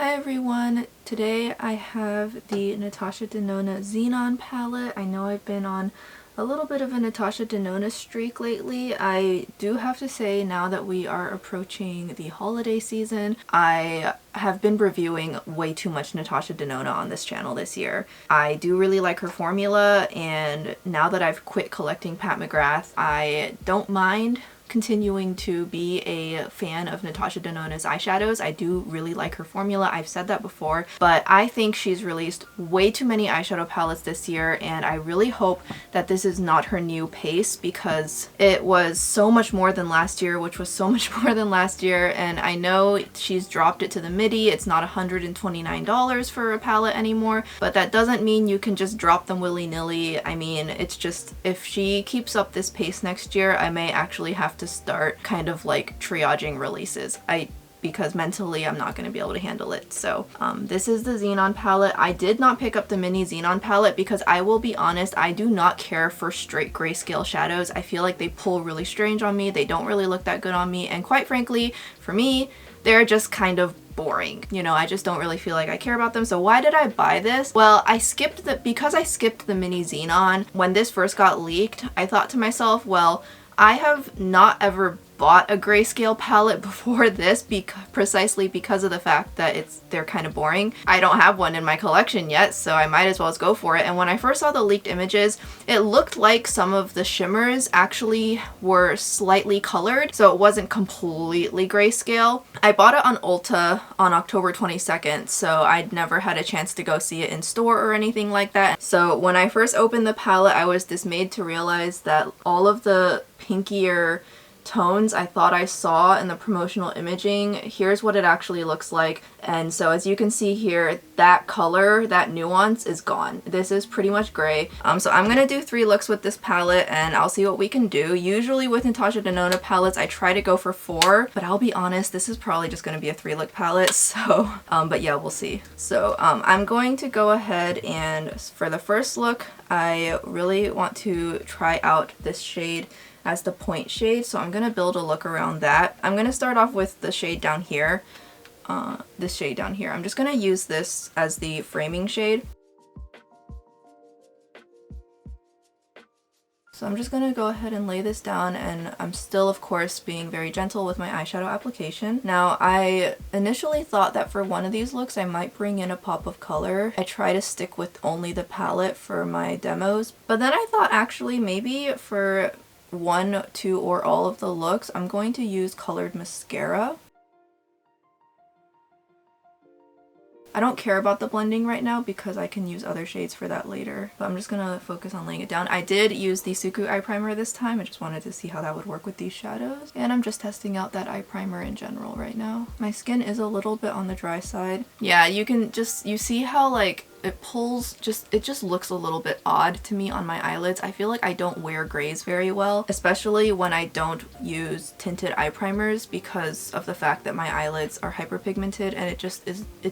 Hi everyone! Today I have the Natasha Denona XENON palette. I know I've been on a little bit of a Natasha Denona streak lately. I do have to say, now that we are approaching the holiday season, I have been reviewing way too much Natasha Denona on this channel this year. I do really like her formula, and now that I've quit collecting Pat McGrath, I don't mind continuing to be a fan of Natasha Denona's eyeshadows. I do really like her formula. I've said that before, but I think she's released way too many eyeshadow palettes this year, and I really hope that this is not her new pace, because it was so much more than last year, which was so much more than last year, and I know she's dropped it to the midi. It's not $129 for a palette anymore, but that doesn't mean you can just drop them willy-nilly. I mean, it's just, if she keeps up this pace next year, I may actually have to start kind of like triaging releases. Because mentally I'm not going to be able to handle it. So this is the XENON palette. I did not pick up the mini XENON palette because, I will be honest, I do not care for straight grayscale shadows. I feel like they pull really strange on me. They don't really look that good on me, and quite frankly, for me, they're just kind of boring. You know, I just don't really feel like I care about them. So why did I buy this? Well, because I skipped the mini XENON when this first got leaked. I thought to myself, well, I have not ever bought a grayscale palette before this, precisely because of the fact that they're kind of boring. I don't have one in my collection yet, so I might as well go for it. And when I first saw the leaked images, it looked like some of the shimmers actually were slightly colored, so it wasn't completely grayscale. I bought it on Ulta on October 22nd, so I'd never had a chance to go see it in store or anything like that. So when I first opened the palette, I was dismayed to realize that all of the pinkier tones I thought I saw in the promotional imaging, here's what it actually looks like. And so as you can see here, that color, that nuance is gone. This is pretty much gray. So I'm gonna do 3 looks with this palette, and I'll see what we can do. Usually with Natasha Denona palettes, I try to go for 4, but I'll be honest, this is probably just gonna be a 3-look palette, so but yeah, we'll see. So I'm going to go ahead, and for the first look, I really want to try out this shade as the point shade, so I'm gonna build a look around that. I'm gonna start off with the shade down here, this shade down here. I'm just gonna use this as the framing shade. So I'm just gonna go ahead and lay this down, and I'm still, of course, being very gentle with my eyeshadow application. Now, I initially thought that for one of these looks I might bring in a pop of color. I try to stick with only the palette for my demos, but then I thought actually maybe for 1, 2, or all of the looks, I'm going to use colored mascara. I don't care about the blending right now because I can use other shades for that later. But I'm just gonna focus on laying it down. I did use the Suku eye primer this time. I just wanted to see how that would work with these shadows. And I'm just testing out that eye primer in general right now. My skin is a little bit on the dry side. Yeah, you see how like it pulls, it just looks a little bit odd to me on my eyelids. I feel like I don't wear grays very well, especially when I don't use tinted eye primers, because of the fact that my eyelids are hyperpigmented, and it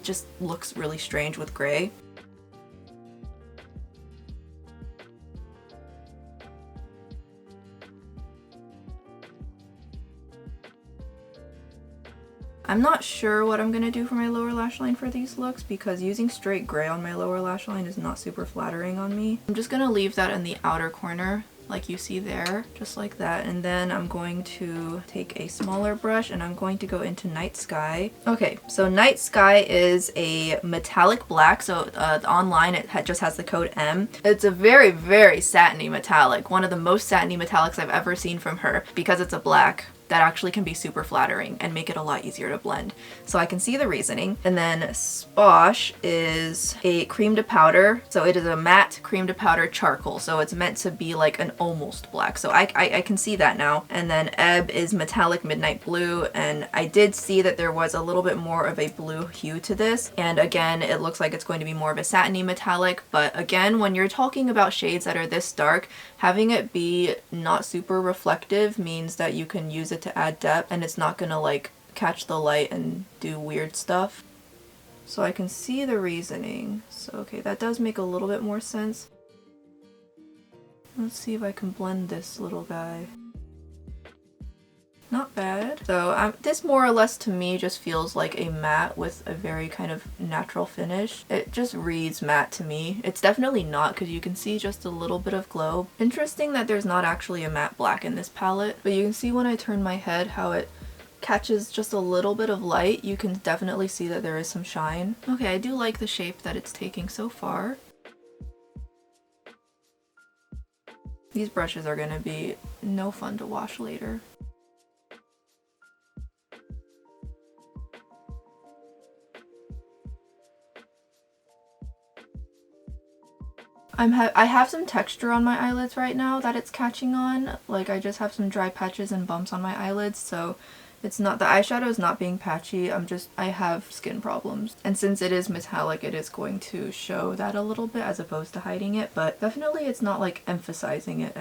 just looks really strange with gray. I'm not sure what I'm gonna do for my lower lash line for these looks, because using straight gray on my lower lash line is not super flattering on me. I'm just gonna leave that in the outer corner like you see there, just like that, and then I'm going to take a smaller brush and I'm going to go into Night Sky. Okay, so Night Sky is a metallic black, so online it just has the code M. It's a very, very satiny metallic, one of the most satiny metallics I've ever seen from her, because it's a black that actually can be super flattering and make it a lot easier to blend. So I can see the reasoning. And then Sposh is a cream to powder. So it is a matte cream to powder charcoal. So it's meant to be like an almost black. So I can see that now. And then Ebb is metallic midnight blue. And I did see that there was a little bit more of a blue hue to this. And again, it looks like it's going to be more of a satiny metallic. But again, when you're talking about shades that are this dark, having it be not super reflective means that you can use it to add depth, and it's not gonna like catch the light and do weird stuff. So I can see the reasoning. So okay, that does make a little bit more sense. Let's see if I can blend this little guy. Not bad. So this more or less to me just feels like a matte with a very kind of natural finish. It just reads matte to me. It's definitely not because you can see just a little bit of glow. Interesting that there's not actually a matte black in this palette, but you can see when I turn my head how it catches just a little bit of light. You can definitely see that there is some shine. Okay, I do like the shape that it's taking so far. These brushes are going to be no fun to wash later. I have some texture on my eyelids right now that it's catching on. Like, I just have some dry patches and bumps on my eyelids, so it's not, the eyeshadow is not being patchy, I have skin problems. And since it is metallic, it is going to show that a little bit as opposed to hiding it, but definitely it's not like emphasizing it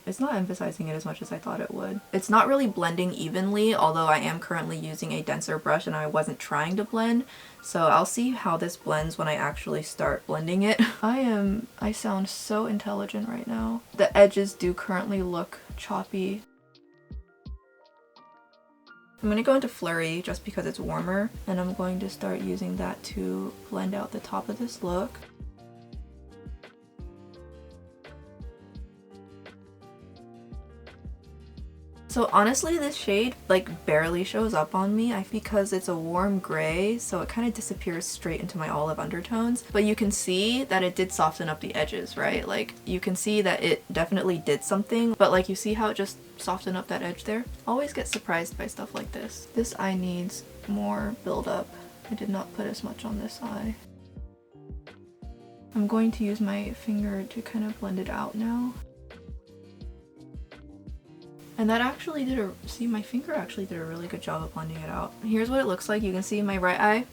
it's not emphasizing it as much as I thought it would. It's not really blending evenly, although I am currently using a denser brush and I wasn't trying to blend. So I'll see how this blends when I actually start blending it. I sound so intelligent right now. The edges do currently look choppy. I'm going to go into Flurry just because it's warmer, and I'm going to start using that to blend out the top of this look. So honestly, this shade like barely shows up on me because it's a warm gray, so it kind of disappears straight into my olive undertones. But you can see that it did soften up the edges, right? Like, you can see that it definitely did something, but like, you see how it just softened up that edge there? Always get surprised by stuff like this. This eye needs more build up. I did not put as much on this eye. I'm going to use my finger to kind of blend it out now. And that actually see, my finger actually did a really good job of blending it out. Here's what it looks like. You can see my right eye,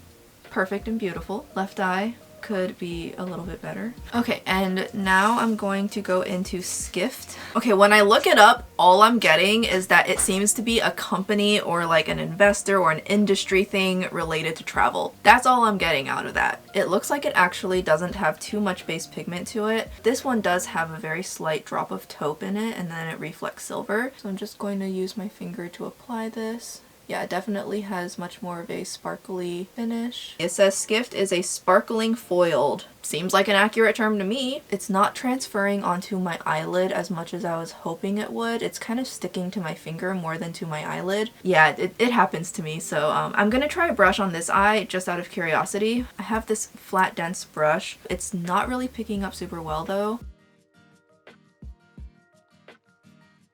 perfect and beautiful. Left eye could be a little bit better. Okay, and now I'm going to go into Skift. Okay, when I look it up, all I'm getting is that it seems to be a company or like an investor or an industry thing related to travel. That's all I'm getting out of that. It looks like it actually doesn't have too much base pigment to it. This one does have a very slight drop of taupe in it, and then it reflects silver. So I'm just going to use my finger to apply this. Yeah, it definitely has much more of a sparkly finish. It says Skift is a sparkling foiled. Seems like an accurate term to me. It's not transferring onto my eyelid as much as I was hoping it would. It's kind of sticking to my finger more than to my eyelid. Yeah, it happens to me. So I'm gonna try a brush on this eye just out of curiosity. I have this flat dense brush. It's not really picking up super well though.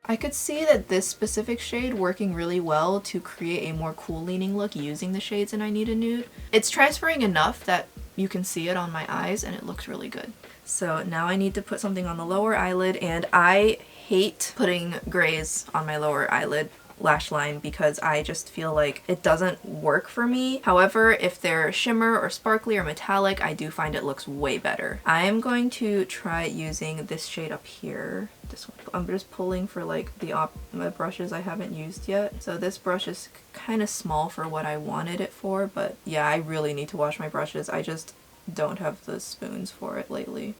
I could see that this specific shade working really well to create a more cool leaning look using the shades in I Need a Nude. It's transferring enough that you can see it on my eyes and it looks really good. So now I need to put something on the lower eyelid, and I hate putting grays on my lower eyelid lash line because I just feel like it doesn't work for me. However, if they're shimmer or sparkly or metallic, I do find it looks way better. I am going to try using this shade up here. This one. I'm just pulling for like the brushes I haven't used yet. So this brush is kind of small for what I wanted it for, but yeah, I really need to wash my brushes. I just don't have the spoons for it lately.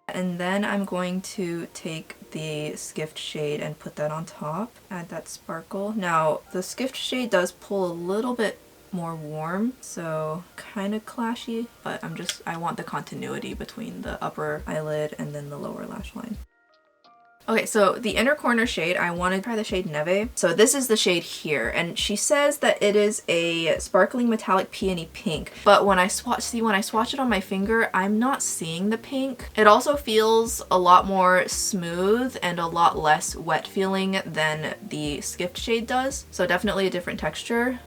And then I'm going to take the Skift shade and put that on top, add that sparkle. Now, the Skift shade does pull a little bit more warm, so kind of clashy, but I want the continuity between the upper eyelid and then the lower lash line. Okay, so the inner corner shade, I want to try the shade Neve. So this is the shade here, and she says that it is a sparkling metallic peony pink, but when I swatch it on my finger, I'm not seeing the pink. It also feels a lot more smooth and a lot less wet feeling than the Skift shade does, so definitely a different texture.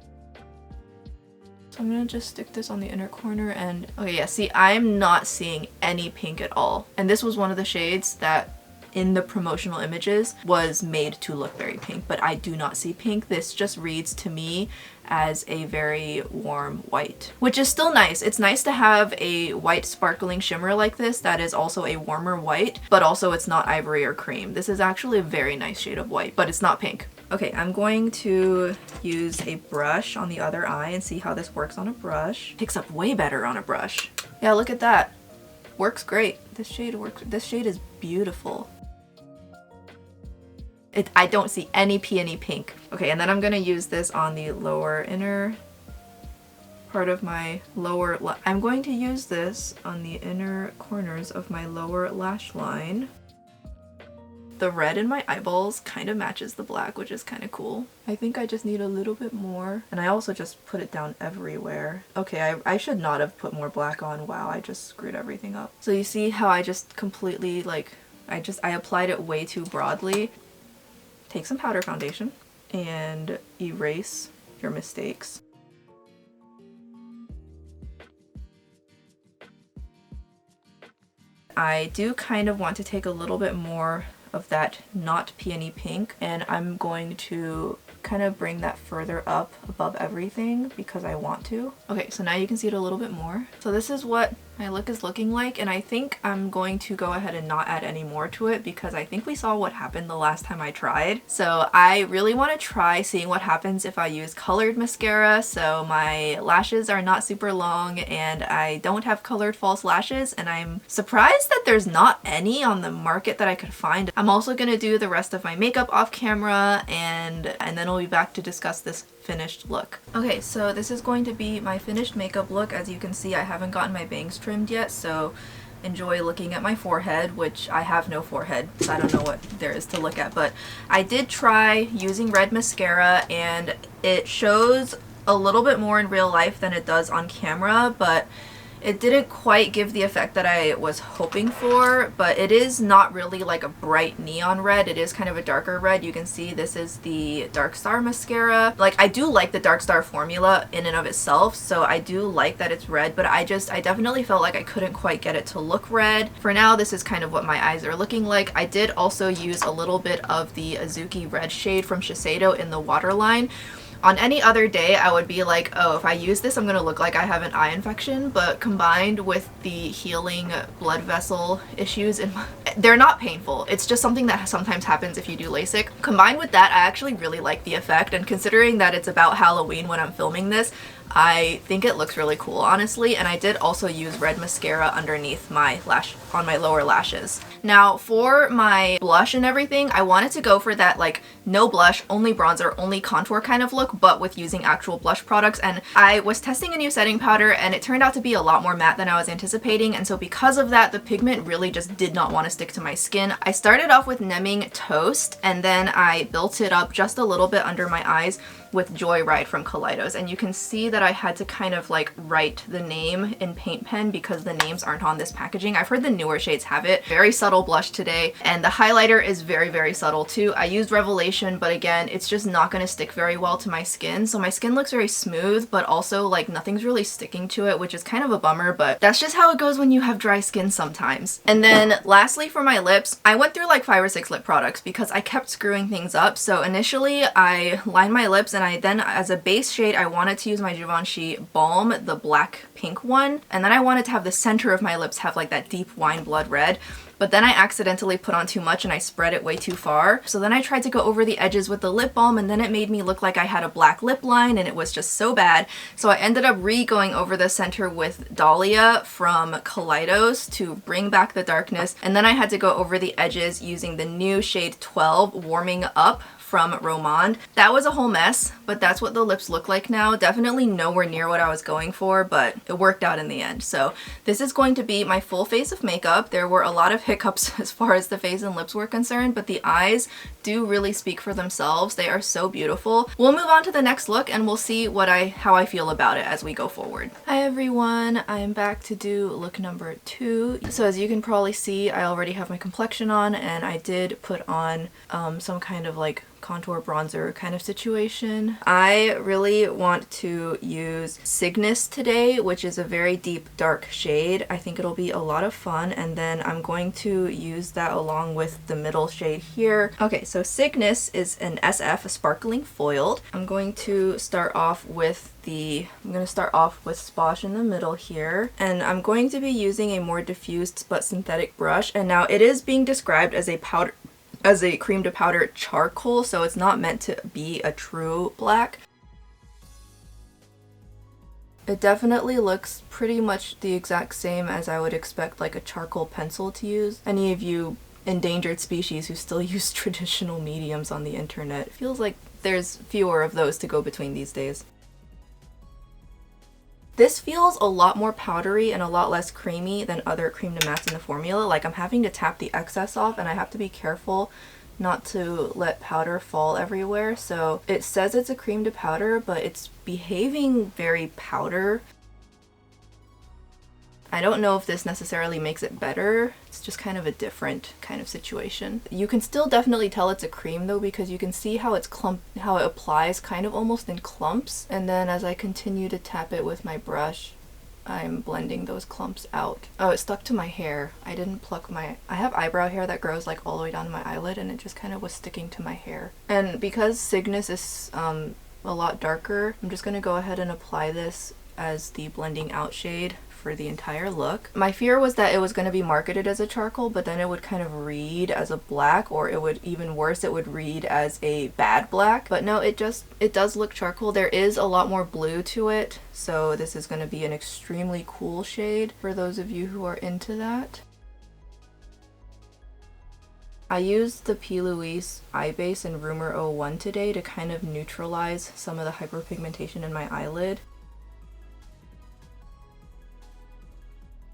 So I'm gonna just stick this on the inner corner and, okay, yeah, see, I'm not seeing any pink at all. And this was one of the shades that in the promotional images was made to look very pink, but I do not see pink. This just reads to me as a very warm white, which is still nice. It's nice to have a white sparkling shimmer like this that is also a warmer white, but also it's not ivory or cream. This is actually a very nice shade of white, but it's not pink. Okay, I'm going to use a brush on the other eye and see how this works on a brush. Picks up way better on a brush. Yeah, look at that. Works great. This shade works. This shade is beautiful. I don't see any peony pink. Okay, and then I'm gonna use this on the lower inner part of my lower, I'm going to use this on the inner corners of my lower lash line. The red in my eyeballs kind of matches the black, which is kind of cool. I think I just need a little bit more. And I also just put it down everywhere. Okay, I should not have put more black on. Wow, I just screwed everything up. So you see how I just completely, like, I applied it way too broadly. Take some powder foundation and erase your mistakes. I do kind of want to take a little bit more of that not peony pink, and I'm going to kind of bring that further up above everything because I want to. Okay, so now you can see it a little bit more. So this is what my look is looking like, and I think I'm going to go ahead and not add any more to it because I think we saw what happened the last time I tried. So I really want to try seeing what happens if I use colored mascara, so my lashes are not super long and I don't have colored false lashes, and I'm surprised that there's not any on the market that I could find. I'm also going to do the rest of my makeup off camera and then we'll be back to discuss this finished look. Okay, so this is going to be my finished makeup look. As you can see, I haven't gotten my bangs trimmed yet, so enjoy looking at my forehead, which I have no forehead, so I don't know what there is to look at, but I did try using red mascara and it shows a little bit more in real life than it does on camera, but it didn't quite give the effect that I was hoping for, but it is not really like a bright neon red. It is kind of a darker red. You can see this is the Dark Star mascara. Like, I do like the Dark Star formula in and of itself, so I do like that it's red, but I definitely felt like I couldn't quite get it to look red. For now, this is kind of what my eyes are looking like. I did also use a little bit of the Azuki red shade from Shiseido in the waterline. On any other day, I would be like, oh, if I use this, I'm gonna look like I have an eye infection, but combined with the healing blood vessel issues, they're not painful. It's just something that sometimes happens if you do LASIK. Combined with that, I actually really like the effect, and considering that it's about Halloween when I'm filming this, I think it looks really cool, honestly, and I did also use red mascara underneath my on my lower lashes. Now, for my blush and everything, I wanted to go for that, like, no blush, only bronzer, only contour kind of look, but with using actual blush products, and I was testing a new setting powder, and it turned out to be a lot more matte than I was anticipating, and so because of that, the pigment really just did not want to stick to my skin. I started off with Nemming Toast, and then I built it up just a little bit under my eyes with Joyride from Kaleidos, and you can see that I had to kind of like write the name in paint pen because the names aren't on this packaging. I've heard the newer shades have it. Very subtle blush today, and the highlighter is very, very subtle too. I used Revelation, but again, it's just not going to stick very well to my skin, so my skin looks very smooth, but also like nothing's really sticking to it, which is kind of a bummer, but that's just how it goes when you have dry skin sometimes. And then lastly, for my lips, I went through like 5 or 6 lip products because I kept screwing things up. So initially I lined my lips, and I then, as a base shade, I wanted to use my Givenchy Balm, the black pink one, and then I wanted to have the center of my lips have like that deep wine blood red. But then I accidentally put on too much and I spread it way too far. So then I tried to go over the edges with the lip balm, and then it made me look like I had a black lip line, and it was just so bad. So I ended up going over the center with Dahlia from Kaleidos to bring back the darkness, and then I had to go over the edges using the new shade 12 Warming Up from Romand. That was a whole mess, but that's what the lips look like now. Definitely nowhere near what I was going for, but it worked out in the end. So this is going to be my full face of makeup. There were a lot of hiccups as far as the face and lips were concerned, but the eyes do really speak for themselves. They are so beautiful. We'll move on to the next look and we'll see how I feel about it as we go forward. Hi everyone, I'm back to do look number 2. So as you can probably see, I already have my complexion on, and I did put on some kind of like contour bronzer kind of situation. I really want to use Cygnus today, which is a very deep dark shade. I think it'll be a lot of fun, and then I'm going to use that along with the middle shade here. Okay, so Cygnus is an SF, a sparkling foiled. I'm going to start off with Sposh in the middle here, and I'm going to be using a more diffused but synthetic brush, and now it is being described as a cream to powder charcoal, so it's not meant to be a true black. It definitely looks pretty much the exact same as I would expect like a charcoal pencil to use. Any of you endangered species who still use traditional mediums on the internet. It feels like there's fewer of those to go between these days. This feels a lot more powdery and a lot less creamy than other cream to mattes in the formula. Like, I'm having to tap the excess off, and I have to be careful not to let powder fall everywhere. So it says it's a cream to powder, but it's behaving very powder. I don't know if this necessarily makes it better. It's just kind of a different kind of situation. You can still definitely tell it's a cream though, because you can see how it applies kind of almost in clumps. And then as I continue to tap it with my brush, I'm blending those clumps out. Oh, it stuck to my hair. I didn't pluck I have eyebrow hair that grows like all the way down to my eyelid, and it just kind of was sticking to my hair. And because Cygnus is a lot darker, I'm just gonna go ahead and apply this as the blending out shade for the entire look. My fear was that it was going to be marketed as a charcoal, but then it would kind of read as a black, or it would, even worse, it would read as a bad black. But no, it does look charcoal. There is a lot more blue to it, so this is going to be an extremely cool shade for those of you who are into that. I used the Peiliee eye base in Rumor 01 today to kind of neutralize some of the hyperpigmentation in my eyelid.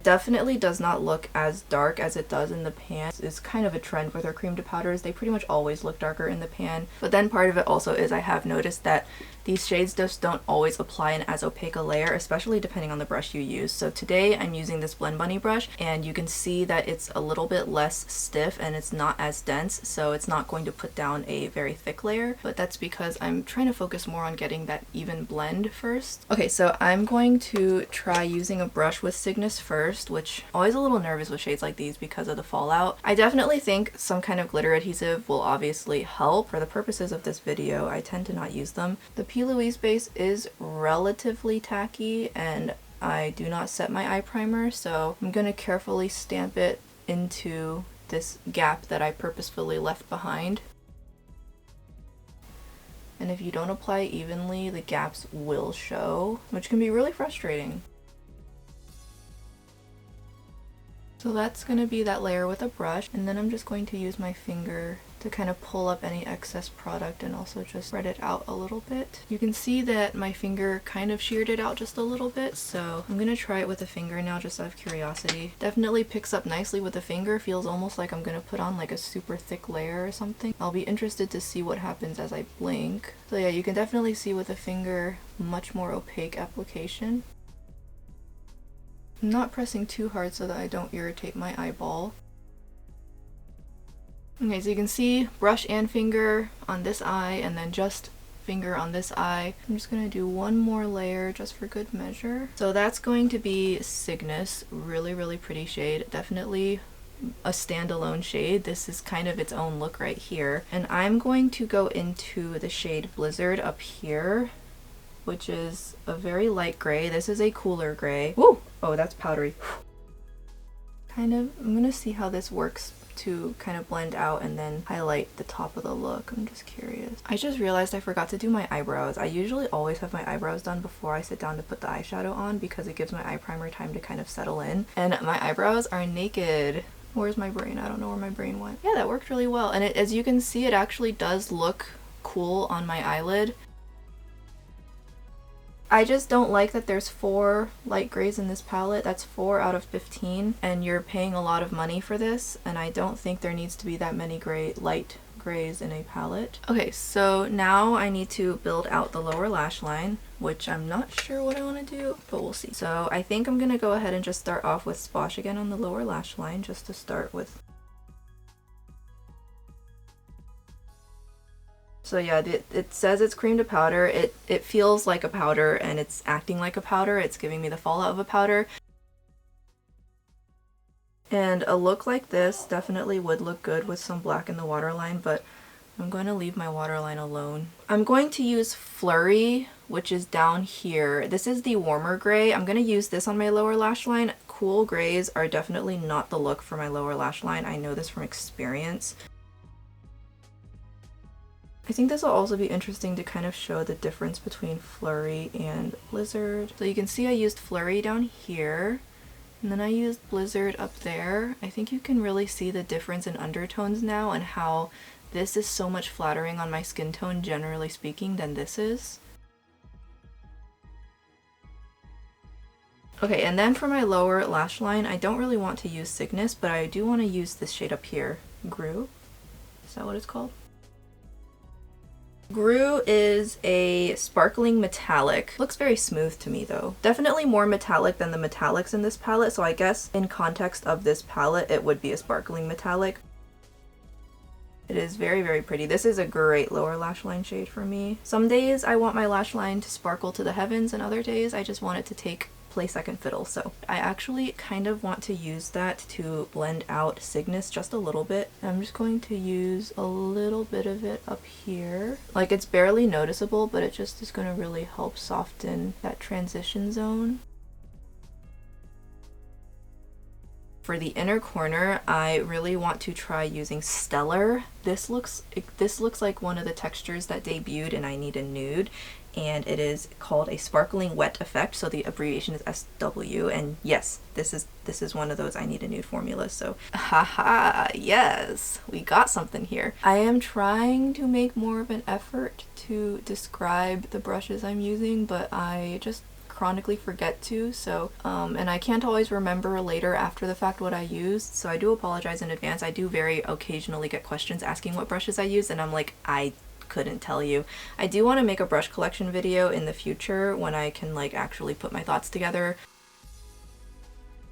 Definitely does not look as dark as it does in the pan. It's kind of a trend with our cream to powders. They pretty much always look darker in the pan. But then part of it also is I have noticed that these shades just don't always apply an as opaque a layer, especially depending on the brush you use. So today I'm using this Blend Bunny brush, and you can see that it's a little bit less stiff and it's not as dense, so it's not going to put down a very thick layer. But that's because I'm trying to focus more on getting that even blend first. Okay, so I'm going to try using a brush with Cygnus first, which I'm always a little nervous with shades like these because of the fallout. I definitely think some kind of glitter adhesive will obviously help. For the purposes of this video, I tend to not use them. The Peiliee base is relatively tacky, and I do not set my eye primer, so I'm going to carefully stamp it into this gap that I purposefully left behind. And if you don't apply evenly, the gaps will show, which can be really frustrating. So that's going to be that layer with a brush, and then I'm just going to use my finger to kind of pull up any excess product and also just spread it out a little bit. You can see that my finger kind of sheared it out just a little bit, so I'm going to try it with a finger now just out of curiosity. Definitely picks up nicely with a finger, feels almost like I'm going to put on like a super thick layer or something. I'll be interested to see what happens as I blink. So yeah, you can definitely see with a finger much more opaque application. I'm not pressing too hard so that I don't irritate my eyeball. Okay, so you can see brush and finger on this eye, and then just finger on this eye. I'm just going to do one more layer just for good measure. So that's going to be Cygnus. Really, really pretty shade. Definitely a standalone shade. This is kind of its own look right here. And I'm going to go into the shade Blizzard up here, which is a very light gray. This is a cooler gray. Woo! Oh, that's powdery. I'm gonna see how this works to kind of blend out and then highlight the top of the look. I'm just curious. I just realized I forgot to do my eyebrows. I usually always have my eyebrows done before I sit down to put the eyeshadow on because it gives my eye primer time to kind of settle in. And my eyebrows are naked. Where's my brain? I don't know where my brain went. Yeah, that worked really well. And as you can see, it actually does look cool on my eyelid. I just don't like that there's 4 light grays in this palette. That's 4 out of 15, and you're paying a lot of money for this, and I don't think there needs to be that many light grays in a palette. Okay, so now I need to build out the lower lash line, which I'm not sure what I want to do, but we'll see. So I think I'm gonna go ahead and just start off with Splash again on the lower lash line, just to start with. So yeah, it says it's cream to powder. It feels like a powder, and it's acting like a powder. It's giving me the fallout of a powder. And a look like this definitely would look good with some black in the waterline, but I'm going to leave my waterline alone. I'm going to use Flurry, which is down here. This is the warmer gray. I'm going to use this on my lower lash line. Cool grays are definitely not the look for my lower lash line. I know this from experience. I think this will also be interesting to kind of show the difference between Flurry and Blizzard. So you can see I used Flurry down here, And then I used Blizzard up there. I think you can really see the difference in undertones now and how this is so much flattering on my skin tone, generally speaking, than this is. Okay, and then for my lower lash line, I don't really want to use Cygnus, but I do want to use this shade up here, Grew. Is that what it's called? Grew is a sparkling metallic. Looks very smooth to me though. Definitely more metallic than the metallics in this palette, so I guess in context of this palette, it would be a sparkling metallic. It is very, very pretty. This is a great lower lash line shade for me. Some days I want my lash line to sparkle to the heavens, and other days I just want it to take place second fiddle. So I actually kind of want to use that to blend out Cygnus just a little bit. I'm just going to use a little bit of it up here. Like, it's barely noticeable, but it just is going to really help soften that transition zone. For the inner corner, I really want to try using Stellar. This looks like one of the textures that debuted in I Need a Nude, and it is called a sparkling wet effect, so the abbreviation is SW, and yes, this is one of those I Need a Nude formulas, so haha, yes, we got something here. I am trying to make more of an effort to describe the brushes I'm using, but I just chronically forget to, so and I can't always remember later after the fact what I used, so I do apologize in advance. I do very occasionally get questions asking what brushes I use, and I'm like, I couldn't tell you. I do want to make a brush collection video in the future when I can like actually put my thoughts together.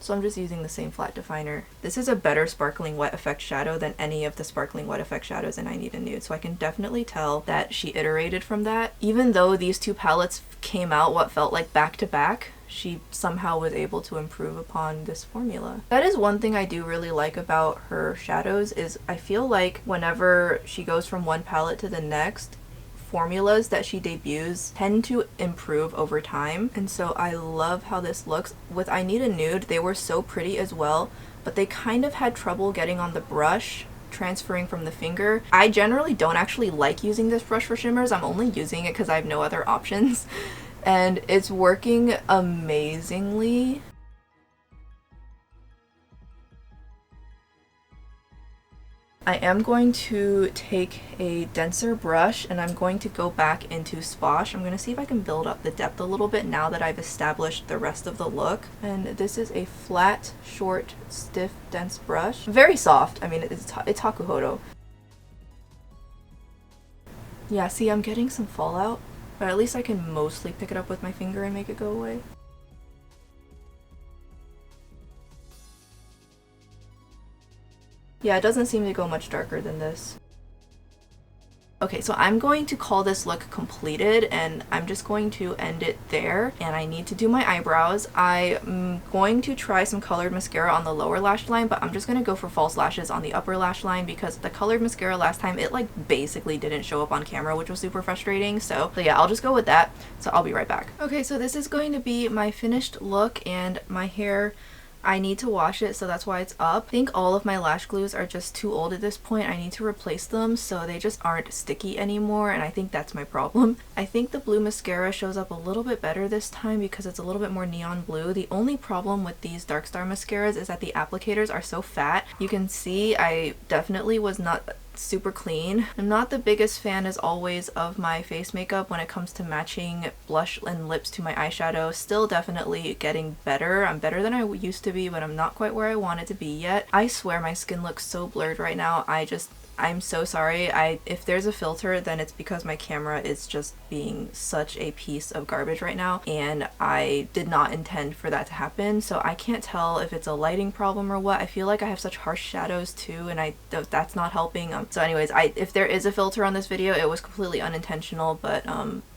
So I'm just using the same flat definer. This is a better sparkling wet effect shadow than any of the sparkling wet effect shadows in I Need a Nude, so I can definitely tell that she iterated from that. Even though these two palettes came out what felt like back to back, she somehow was able to improve upon this formula. That is one thing I do really like about her shadows, is I feel like whenever she goes from one palette to the next, formulas that she debuts tend to improve over time, and so I love how this looks. With I Need a Nude, they were so pretty as well, but they kind of had trouble getting on the brush, transferring from the finger. I generally don't actually like using this brush for shimmers. I'm only using it because I have no other options, and it's working amazingly. I am going to take a denser brush and I'm going to go back into Sposh. I'm going to see if I can build up the depth a little bit now that I've established the rest of the look. And this is a flat, short, stiff, dense brush. Very soft. I mean, it's Hakuhodo. Yeah, see, I'm getting some fallout, but at least I can mostly pick it up with my finger and make it go away. Yeah, it doesn't seem to go much darker than this. Okay, so I'm going to call this look completed, and I'm just going to end it there, and I need to do my eyebrows. I'm going to try some colored mascara on the lower lash line, but I'm just going to go for false lashes on the upper lash line because the colored mascara last time, it like basically didn't show up on camera, which was super frustrating. So yeah, I'll just go with that. So I'll be right back. Okay, so this is going to be my finished look, and my hair, I need to wash it, so that's why it's up. I think all of my lash glues are just too old at this point. I need to replace them so they just aren't sticky anymore, and I think that's my problem. I think the blue mascara shows up a little bit better this time because it's a little bit more neon blue. The only problem with these Dark Star mascaras is that the applicators are so fat. You can see I definitely was not super clean. I'm not the biggest fan, as always, of my face makeup when it comes to matching blush and lips to my eyeshadow. Still definitely getting better. I'm better than I used to be, but I'm not quite where I want it to be yet. I swear my skin looks so blurred right now. I'm so sorry. If there's a filter, then it's because my camera is just being such a piece of garbage right now, and I did not intend for that to happen, so I can't tell if it's a lighting problem or what. I feel like I have such harsh shadows too, and that's not helping. So anyways, if there is a filter on this video, it was completely unintentional, but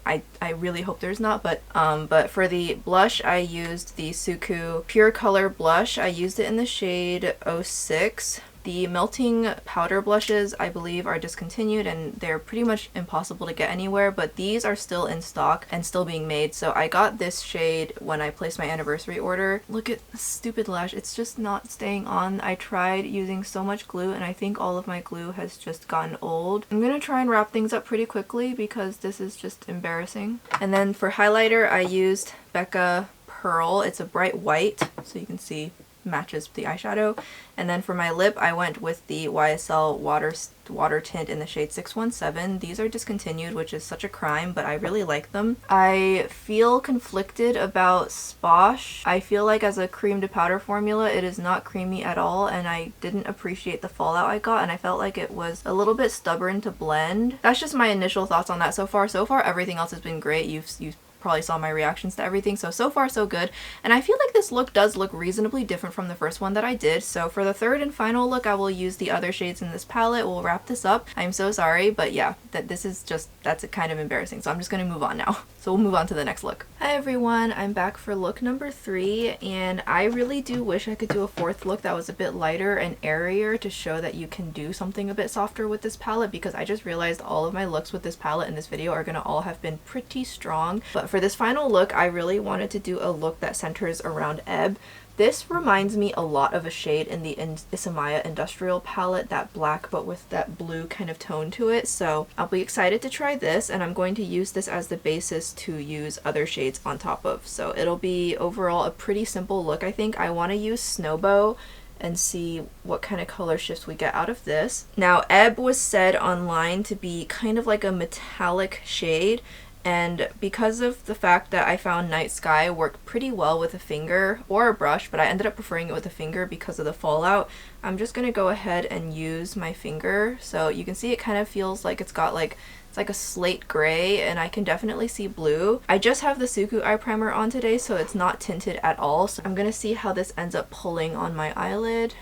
I really hope there's not. But for the blush, I used the Suku Pure Color Blush. I used it in the shade 06. The melting powder blushes, I believe, are discontinued and they're pretty much impossible to get anywhere, but these are still in stock and still being made. So I got this shade when I placed my anniversary order. Look at this stupid lash. It's just not staying on. I tried using so much glue and I think all of my glue has just gotten old. I'm gonna try and wrap things up pretty quickly because this is just embarrassing. And then for highlighter, I used Becca Pearl. It's a bright white, so you can see matches the eyeshadow. And then for my lip, I went with the YesStyle water tint in the shade 617. These are discontinued, which is such a crime, but I really like them. I feel conflicted about Sposh. I feel like as a cream to powder formula, it is not creamy at all, and I didn't appreciate the fallout I got, and I felt like it was a little bit stubborn to blend. That's just my initial thoughts on that so far. So far, everything else has been great. You've probably saw my reactions to everything, so far so good. And I feel like this look does look reasonably different from the first one that I did. So for the third and final look, I will use the other shades in this palette. We'll wrap this up. I'm so sorry, but yeah, that's kind of embarrassing. So I'm just gonna move on now. So we'll move on to the next look. Hi everyone, I'm back for look number 3, and I really do wish I could do a fourth look that was a bit lighter and airier to show that you can do something a bit softer with this palette, because I just realized all of my looks with this palette in this video are gonna all have been pretty strong. But for this final look, I really wanted to do a look that centers around Ebb. This reminds me a lot of a shade in the Isamaya Industrial palette, that black but with that blue kind of tone to it. So I'll be excited to try this, and I'm going to use this as the basis to use other shades on top of. So it'll be overall a pretty simple look. I think I want to use Snowbow and see what kind of color shifts we get out of this. Now, Ebb was said online to be kind of like a metallic shade, and because of the fact that I found Night Sky worked pretty well with a finger or a brush, but I ended up preferring it with a finger because of the fallout, I'm just gonna go ahead and use my finger. So you can see it kind of feels like it's got like, it's like a slate gray, and I can definitely see blue. I just have the Suku eye primer on today, so it's not tinted at all. So I'm gonna see how this ends up pulling on my eyelid.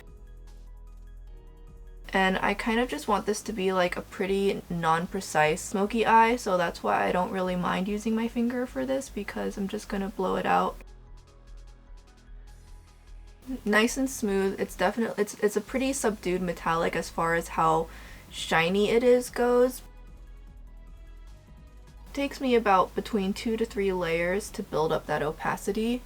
And I kind of just want this to be like a pretty non-precise smoky eye, so that's why I don't really mind using my finger for this, because I'm just gonna blow it out. Nice and smooth. It's definitely, it's a pretty subdued metallic as far as how shiny it is goes. It takes me about between 2 to 3 layers to build up that opacity.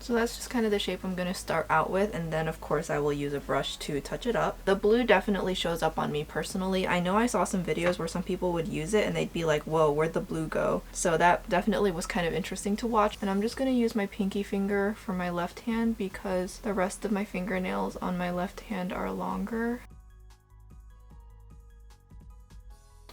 So that's just kind of the shape I'm going to start out with, and then of course I will use a brush to touch it up. The blue definitely shows up on me personally. I know I saw some videos where some people would use it and they'd be like, whoa, where'd the blue go? So that definitely was kind of interesting to watch. And I'm just going to use my pinky finger for my left hand because the rest of my fingernails on my left hand are longer.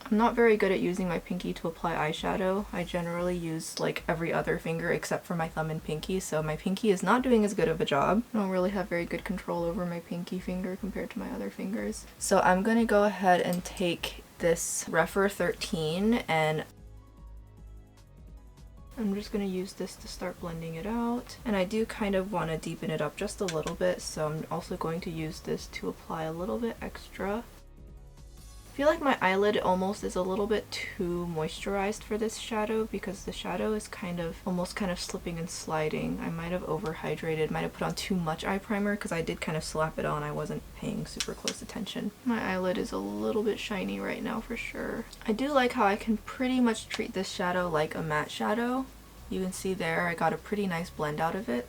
I'm not very good at using my pinky to apply eyeshadow. I generally use like every other finger except for my thumb and pinky, so my pinky is not doing as good of a job. I don't really have very good control over my pinky finger compared to my other fingers. So I'm gonna go ahead and take this Refer 13 and I'm just going to use this to start blending it out. And I do kind of want to deepen it up just a little bit, so I'm also going to use this to apply a little bit extra. I feel like my eyelid almost is a little bit too moisturized for this shadow because the shadow is almost kind of slipping and sliding. I might have overhydrated, might have put on too much eye primer because I did kind of slap it on. I wasn't paying super close attention. My eyelid is a little bit shiny right now for sure. I do like how I can pretty much treat this shadow like a matte shadow. You can see there I got a pretty nice blend out of it.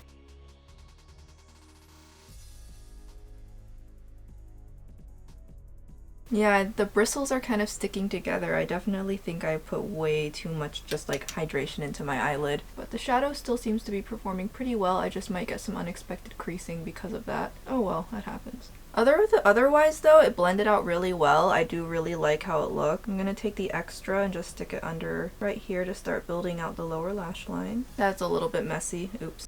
Yeah, the bristles are kind of sticking together. I definitely think I put way too much just like hydration into my eyelid. But the shadow still seems to be performing pretty well. I just might get some unexpected creasing because of that. Oh well, that happens. Otherwise though, it blended out really well. I do really like how it looked. I'm gonna take the extra and just stick it under right here to start building out the lower lash line. That's a little bit messy. Oops.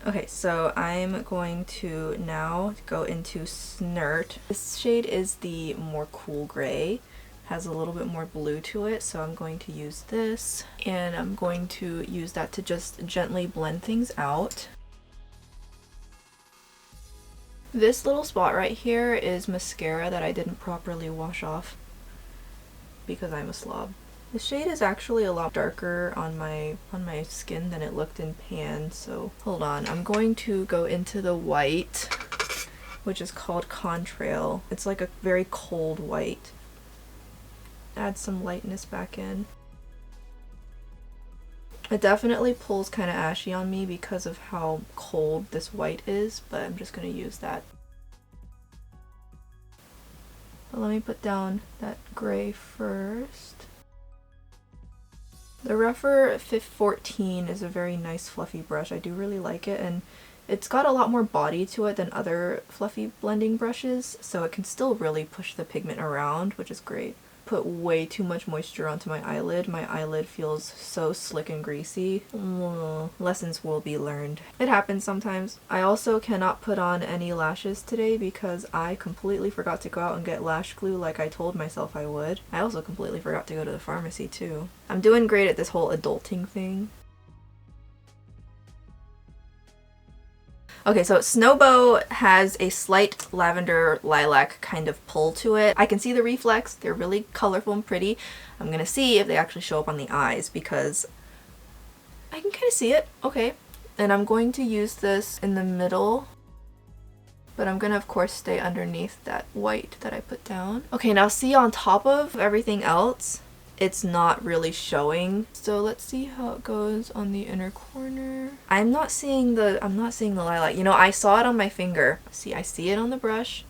Okay, so I'm going to now go into Snert. This shade is the more cool gray, has a little bit more blue to it, so I'm going to use this, and I'm going to use that to just gently blend things out. This little spot right here is mascara that I didn't properly wash off because I'm a slob. The shade is actually a lot darker on my skin than it looked in pan, so hold on. I'm going to go into the white, which is called Contrail. It's like a very cold white. Add some lightness back in. It definitely pulls kind of ashy on me because of how cold this white is, but I'm just going to use that. But let me put down that gray first. The Rougher 514 is a very nice fluffy brush. I do really like it, and it's got a lot more body to it than other fluffy blending brushes, so it can still really push the pigment around, which is great. Put way too much moisture onto my eyelid. My eyelid feels so slick and greasy. Lessons will be learned. It happens sometimes. I also cannot put on any lashes today because I completely forgot to go out and get lash glue like I told myself I would. I also completely forgot to go to the pharmacy too. I'm doing great at this whole adulting thing. Okay, so Snowbow has a slight lavender lilac kind of pull to it. I can see the reflex. They're really colorful and pretty. I'm gonna see if they actually show up on the eyes because I can kind of see it. Okay, and I'm going to use this in the middle, but I'm gonna of course stay underneath that white that I put down. Okay, now see, on top of everything else, it's not really showing. So let's see how it goes on the inner corner. I'm not seeing the lilac. You know, I saw it on my finger. See, I see it on the brush.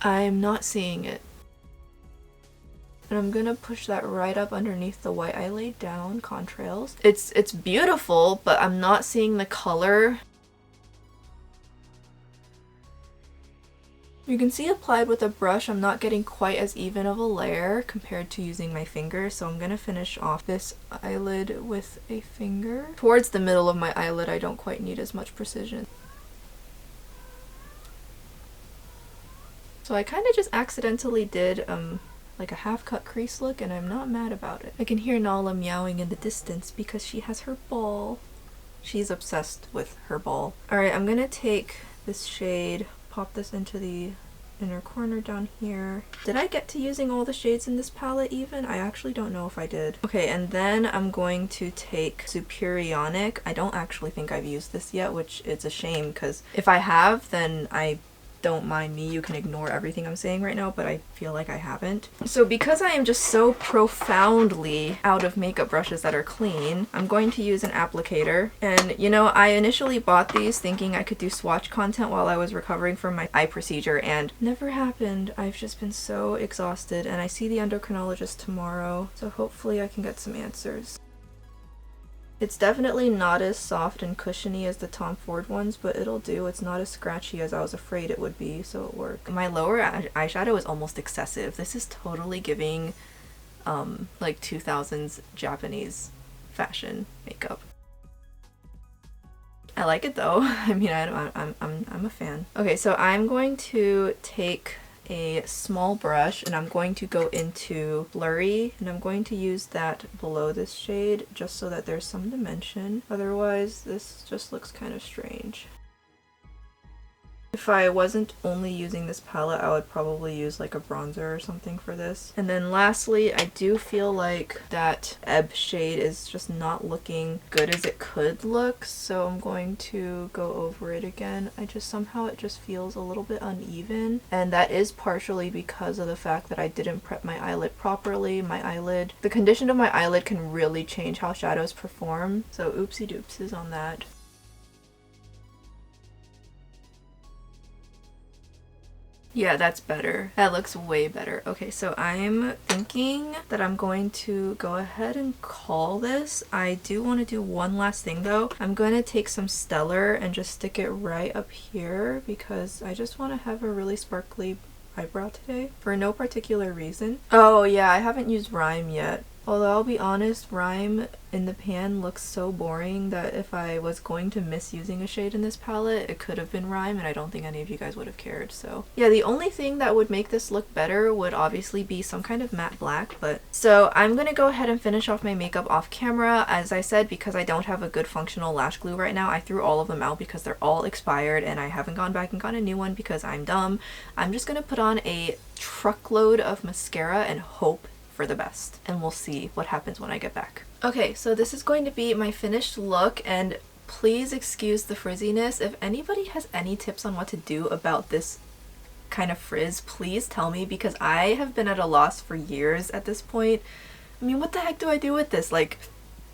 I'm not seeing it. And I'm gonna push that right up underneath the white I laid down, contrails. It's beautiful, but I'm not seeing the color. You can see applied with a brush, I'm not getting quite as even of a layer compared to using my finger, so I'm gonna finish off this eyelid with a finger. Towards the middle of my eyelid, I don't quite need as much precision. So I kind of just accidentally did like a half-cut crease look, and I'm not mad about it. I can hear Nala meowing in the distance because she has her ball. She's obsessed with her ball. Alright, I'm gonna take this shade, pop this into the inner corner down here. Did I get to using all the shades in this palette even? I actually don't know if I did. Okay, and then I'm going to take Superionic. I don't actually think I've used this yet, which is a shame because if I have, then I don't mind me. You can ignore everything I'm saying right now, but I feel like I haven't. So because I am just so profoundly out of makeup brushes that are clean, I'm going to use an applicator. And you know, I initially bought these thinking I could do swatch content while I was recovering from my eye procedure, and never happened. I've just been so exhausted, and I see the endocrinologist tomorrow, so hopefully I can get some answers. It's definitely not as soft and cushiony as the Tom Ford ones, but it'll do. It's not as scratchy as I was afraid it would be, so it worked. My lower eyeshadow is almost excessive. This is totally giving like 2000s Japanese fashion makeup. I like it though. I mean, I'm a fan. Okay, so I'm going to take a small brush and I'm going to go into Blurry, and I'm going to use that below this shade just so that there's some dimension. Otherwise this just looks kind of strange. If I wasn't only using this palette, I would probably use like a bronzer or something for this. And then lastly, I do feel like that Ebb shade is just not looking good as it could look, so I'm going to go over it again. Somehow it just feels a little bit uneven, and that is partially because of the fact that I didn't prep my eyelid properly. The condition of my eyelid can really change how shadows perform, so oopsie doopsies on that. Yeah, that's better. That looks way better. Okay, so I'm thinking that I'm going to go ahead and call this. I do want to do one last thing though. I'm going to take some Stellar and just stick it right up here because I just want to have a really sparkly eyebrow today for no particular reason. Oh yeah, I haven't used Rhyme yet. Although I'll be honest, Rhyme in the pan looks so boring that if I was going to miss using a shade in this palette, it could have been Rhyme, and I don't think any of you guys would have cared. So yeah, the only thing that would make this look better would obviously be some kind of matte black. But so I'm gonna go ahead and finish off my makeup off camera. As I said, because I don't have a good functional lash glue right now, I threw all of them out because they're all expired and I haven't gone back and got a new one because I'm dumb. I'm just gonna put on a truckload of mascara and hope for the best, and we'll see what happens when I get back. Okay, so this is going to be my finished look, and please excuse the frizziness. If anybody has any tips on what to do about this kind of frizz, please tell me, because I have been at a loss for years at this point. I mean, what the heck do I do with this? Like,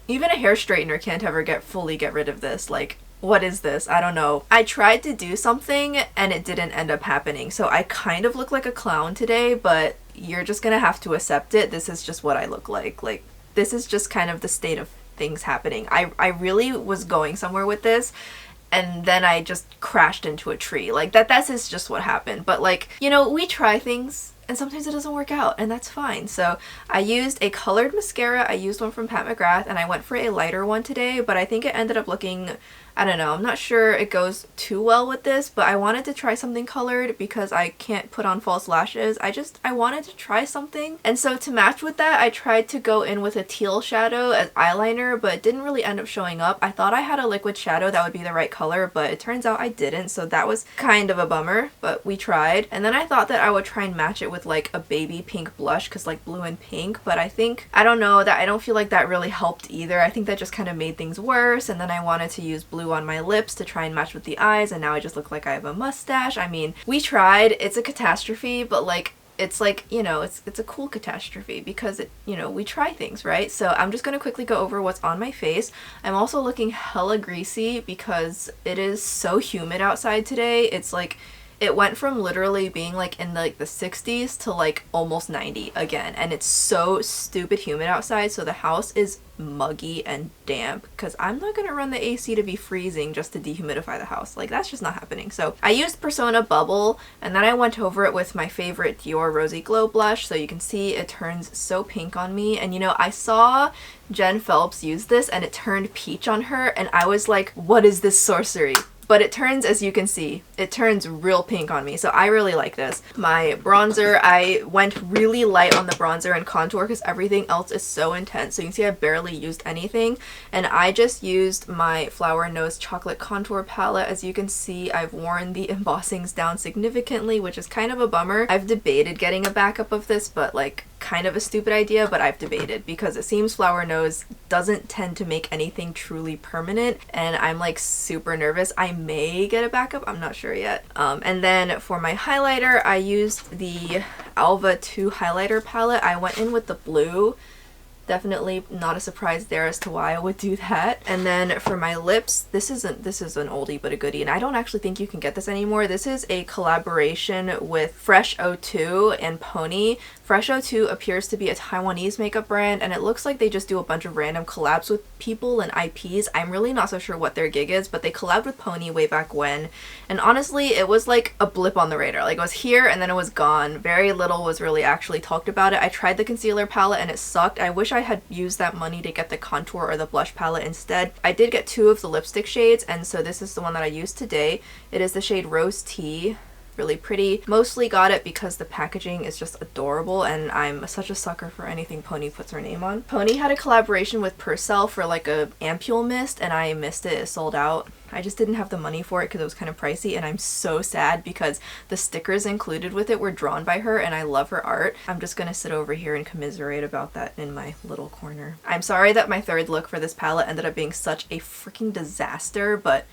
even a hair straightener can't ever fully get rid of this. Like, what is this? I don't know. I tried to do something and it didn't end up happening. So I kind of look like a clown today, but you're just gonna have to accept it. This is just what I look like. Like, this is just kind of the state of things happening. I really was going somewhere with this, and then I just crashed into a tree. Like, that's just what happened. But like, you know, we try things and sometimes it doesn't work out, and that's fine. So I used a colored mascara. I used one from Pat McGrath, and I went for a lighter one today, but I think it ended up looking, I don't know, I'm not sure it goes too well with this, but I wanted to try something colored because I can't put on false lashes. I wanted to try something. And so to match with that, I tried to go in with a teal shadow as eyeliner, but it didn't really end up showing up. I thought I had a liquid shadow that would be the right color, but it turns out I didn't, so that was kind of a bummer, but we tried. And then I thought that I would try and match it with like a baby pink blush, because like blue and pink, but I don't know, that I don't feel like that really helped either. I think that just kind of made things worse. And then I wanted to use blue on my lips to try and match with the eyes, and now I just look like I have a mustache. I mean, we tried. It's a catastrophe, but like, it's like, you know, it's a cool catastrophe because it, you know, we try things, right? So I'm just gonna quickly go over what's on my face. I'm also looking hella greasy because it is so humid outside today. It's like, it went from literally being like in the 60s to like almost 90 again, and it's so stupid humid outside, so the house is muggy and damp because I'm not gonna run the AC to be freezing just to dehumidify the house. Like, that's just not happening. So I used Persona Bubble, and then I went over it with my favorite Dior Rosy Glow blush, so you can see it turns so pink on me. And you know, I saw Jen Phelps use this and it turned peach on her, and I was like, what is this sorcery? But it turns, as you can see, it turns real pink on me, so I really like this. My bronzer, I went really light on the bronzer and contour because everything else is so intense. So you can see I barely used anything, and I just used my Flower Nose Chocolate Contour Palette. As you can see, I've worn the embossings down significantly, which is kind of a bummer. I've debated getting a backup of this, but like, kind of a stupid idea, but I've debated because it seems Flower Nose doesn't tend to make anything truly permanent, and I'm like super nervous. I may get a backup, I'm not sure yet. And then for my highlighter, I used the Alva 2 highlighter palette. I went in with the blue. Definitely not a surprise there as to why I would do that. And then for my lips, this is an oldie but a goodie, and I don't actually think you can get this anymore. This is a collaboration with Fresh 02 and Pony. Fresh 02 appears to be a Taiwanese makeup brand, and it looks like they just do a bunch of random collabs with people and IPs. I'm really not so sure what their gig is, but they collabed with Pony way back when, and honestly, it was like a blip on the radar. Like, it was here and then it was gone. Very little was really actually talked about it. I tried the concealer palette and it sucked. I wish I had used that money to get the contour or the blush palette instead. I did get 2 of the lipstick shades, and so this is the one that I used today. It is the shade Rose Tea. Really pretty. Mostly got it because the packaging is just adorable, and I'm such a sucker for anything Pony puts her name on. Pony had a collaboration with Purcell for like a ampule mist, and I missed it. It sold out. I just didn't have the money for it because it was kind of pricey, and I'm so sad because the stickers included with it were drawn by her, and I love her art. I'm just gonna sit over here and commiserate about that in my little corner. I'm sorry that my third look for this palette ended up being such a freaking disaster, but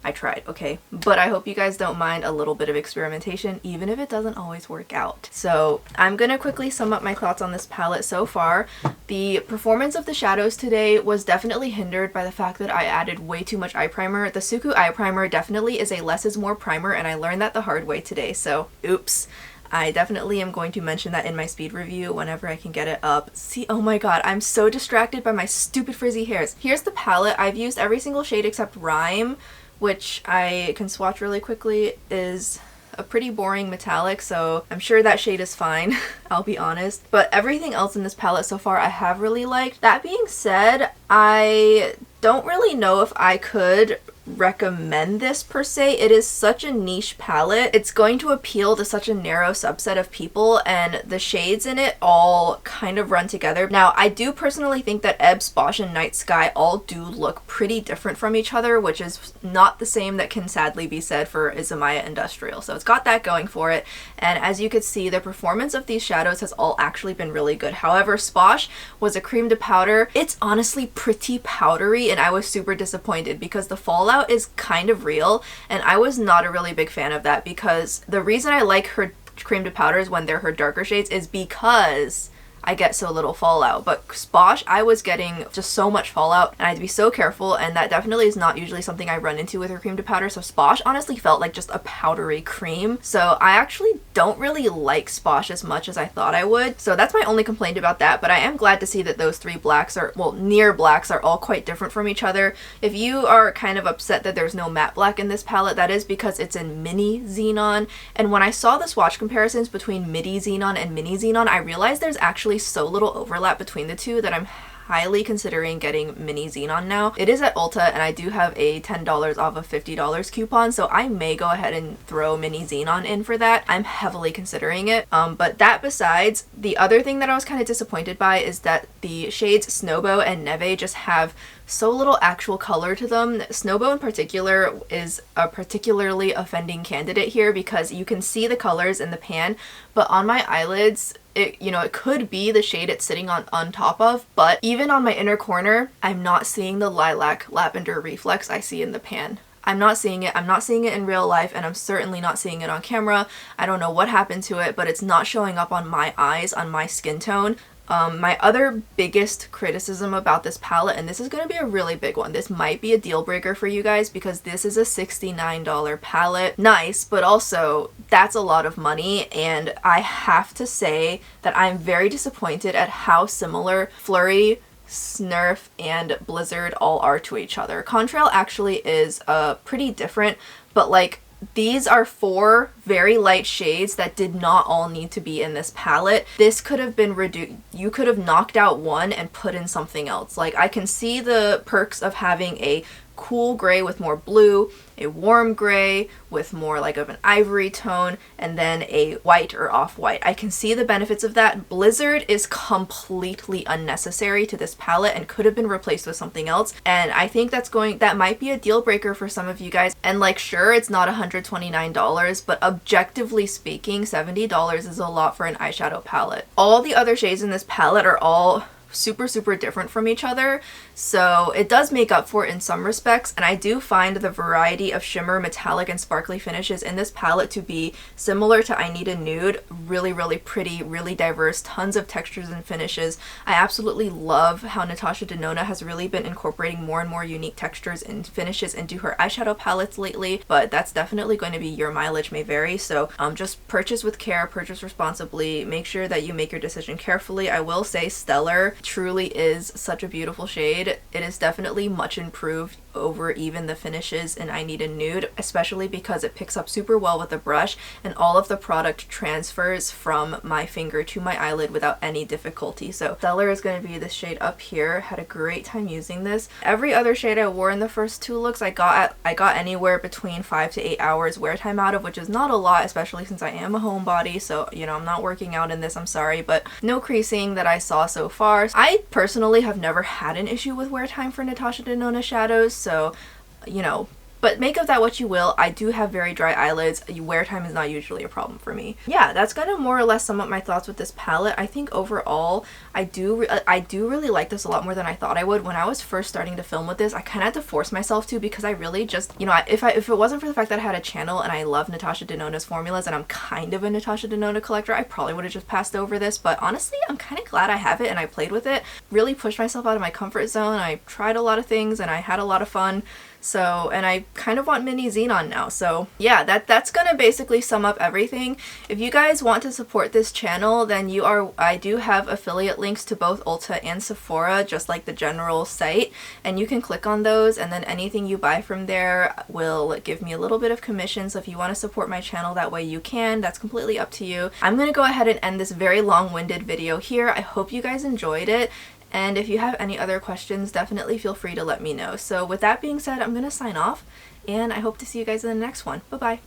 I tried, okay? But I hope you guys don't mind a little bit of experimentation, even if it doesn't always work out. So I'm gonna quickly sum up my thoughts on this palette so far. The performance of the shadows today was definitely hindered by the fact that I added way too much eye primer. The Suku eye primer definitely is a less is more primer, and I learned that the hard way today, so oops. I definitely am going to mention that in my speed review whenever I can get it up. See, oh my god, I'm so distracted by my stupid frizzy hairs. Here's the palette. I've used every single shade except Rhyme, which I can swatch really quickly, is a pretty boring metallic, so I'm sure that shade is fine, I'll be honest. But everything else in this palette so far I have really liked. That being said, I don't really know if I could recommend this per se. It is such a niche palette. It's going to appeal to such a narrow subset of people, and the shades in it all kind of run together. Now, I do personally think that Ebbs, Bosch, and Night Sky all do look pretty different from each other, which is not the same that can sadly be said for Izumaya Industrial. So it's got that going for it, and as you could see, the performance of these shadows has all actually been really good. However, Sposh was a cream to powder. It's honestly pretty powdery, and I was super disappointed because the fallout is kind of real, and I was not a really big fan of that, because the reason I like her cream to powders when they're her darker shades is because I get so little fallout. But Sposh, I was getting just so much fallout and I had to be so careful, and that definitely is not usually something I run into with her cream to powder. So Sposh honestly felt like just a powdery cream. So I actually don't really like Sposh as much as I thought I would. So that's my only complaint about that, but I am glad to see that those three blacks are, well, near blacks are all quite different from each other. If you are kind of upset that there's no matte black in this palette, that is because it's in mini XENON. And when I saw the swatch comparisons between midi XENON and mini XENON, I realized there's actually so little overlap between the two that I'm highly considering getting mini XENON now. It is at Ulta and I do have a $10 off of $50 coupon, so I may go ahead and throw mini XENON in for that. I'm heavily considering it. But that besides, the other thing that I was kind of disappointed by is that the shades Snowbow and Neve just have so little actual color to them. Snowbow in particular is a particularly offending candidate here because you can see the colors in the pan, but on my eyelids, it could be the shade it's sitting on top of, but even on my inner corner, I'm not seeing the lilac lavender reflex I see in the pan. I'm not seeing it. I'm not seeing it in real life, and I'm certainly not seeing it on camera. I don't know what happened to it, but it's not showing up on my eyes, on my skin tone. My other biggest criticism about this palette, and this is going to be a really big one, this might be a deal breaker for you guys because this is a $69 palette. Nice, but also that's a lot of money, and I have to say that I'm very disappointed at how similar Flurry, Snurf, and Blizzard all are to each other. Contrail actually is pretty different, but like these are four very light shades that did not all need to be in this palette. This could have been reduced. You could have knocked out one and put in something else. Like I can see the perks of having a cool gray with more blue, a warm gray with more like of an ivory tone, and then a white or off-white. I can see the benefits of that. Blizzard is completely unnecessary to this palette and could have been replaced with something else, and I think that might be a deal breaker for some of you guys. And like, sure, it's not $129, but objectively speaking, $70 is a lot for an eyeshadow palette. All the other shades in this palette are all super different from each other, so it does make up for it in some respects, and I do find the variety of shimmer, metallic, and sparkly finishes in this palette to be similar to I Need a Nude. Really pretty, really diverse, tons of textures and finishes. I absolutely love how Natasha Denona has really been incorporating more and more unique textures and finishes into her eyeshadow palettes lately, but that's definitely going to be your mileage may vary, so just purchase with care, purchase responsibly, make sure that you make your decision carefully. I will say Stellar truly is such a beautiful shade. It is definitely much improved over even the finishes in I Need a Nude, especially because it picks up super well with the brush and all of the product transfers from my finger to my eyelid without any difficulty. So Stellar is going to be this shade up here. Had a great time using this. Every other shade I wore in the first two looks I got anywhere between 5 to 8 hours wear time out of, which is not a lot, especially since I am a homebody, so I'm not working out in this, I'm sorry, but no creasing that I saw so far. I personally have never had an issue with wear time for Natasha Denona shadows, so but make of that what you will. I do have very dry eyelids. Wear time is not usually a problem for me. Yeah, that's kind of more or less sum up my thoughts with this palette. I think overall, I do really like this a lot more than I thought I would. When I was first starting to film with this, I kind of had to force myself to because I really just, if it wasn't for the fact that I had a channel and I love Natasha Denona's formulas and I'm kind of a Natasha Denona collector, I probably would have just passed over this. But honestly, I'm kind of glad I have it and I played with it. Really pushed myself out of my comfort zone. I tried a lot of things and I had a lot of fun. So, and I kind of want mini XENON now. So yeah, that's gonna basically sum up everything. If you guys want to support this channel, then I do have affiliate links to both Ulta and Sephora, just like the general site, and you can click on those, and then anything you buy from there will give me a little bit of commission. So if you want to support my channel that way, you can. That's completely up to you. I'm gonna go ahead and end this very long-winded video here. I hope you guys enjoyed it. And if you have any other questions, definitely feel free to let me know. So with that being said, I'm going to sign off, and I hope to see you guys in the next one. Bye-bye.